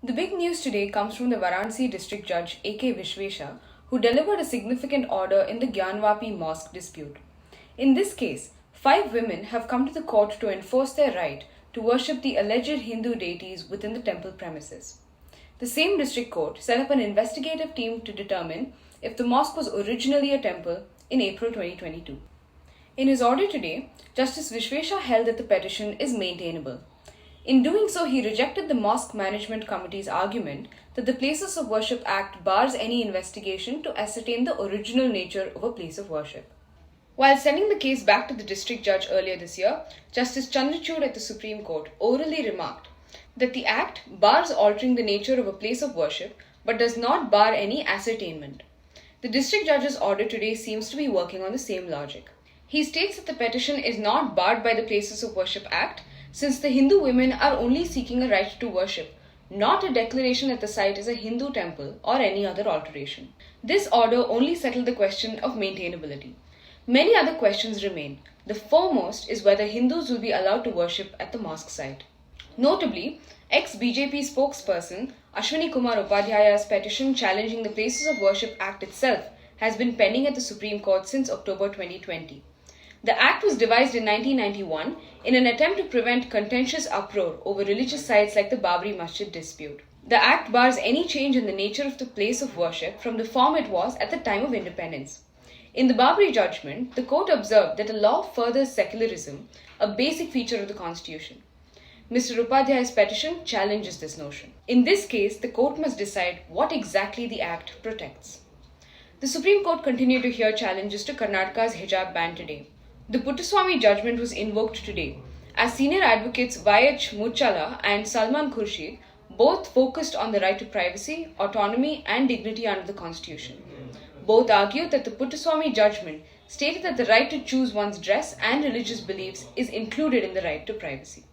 The big news today comes from the Varanasi District Judge A.K. Vishwesha, who delivered a significant order in the Gyanvapi Mosque dispute. In this case, 5 women have come to the court to enforce their right to worship the alleged Hindu deities within the temple premises. The same district court set up an investigative team to determine if the mosque was originally a temple in April 2022. In his order today, Justice Vishwesha held that the petition is maintainable. In doing so, he rejected the Mosque Management Committee's argument that the Places of Worship Act bars any investigation to ascertain the original nature of a place of worship. While sending the case back to the district judge earlier this year, Justice Chandrachud at the Supreme Court orally remarked that the Act bars altering the nature of a place of worship but does not bar any ascertainment. The district judge's order today seems to be working on the same logic. He states that the petition is not barred by the Places of Worship Act, since the Hindu women are only seeking a right to worship, not a declaration that the site is a Hindu temple or any other alteration. This order only settled the question of maintainability. Many other questions remain. The foremost is whether Hindus will be allowed to worship at the mosque site. Notably, ex-BJP spokesperson Ashwini Kumar Upadhyaya's petition challenging the Places of Worship Act itself has been pending at the Supreme Court since October 2020. The Act was devised in 1991 in an attempt to prevent contentious uproar over religious sites like the Babri Masjid dispute. The Act bars any change in the nature of the place of worship from the form it was at the time of independence. In the Babri judgment, the court observed that a law furthers secularism, a basic feature of the constitution. Mr. Upadhyaya's petition challenges this notion. In this case, the court must decide what exactly the Act protects. The Supreme Court continued to hear challenges to Karnataka's hijab ban today. The Puttaswamy judgment was invoked today, as senior advocates Y.H. Muchala and Salman Khurshid both focused on the right to privacy, autonomy and dignity under the constitution. Both argued that the Puttaswamy judgment stated that the right to choose one's dress and religious beliefs is included in the right to privacy.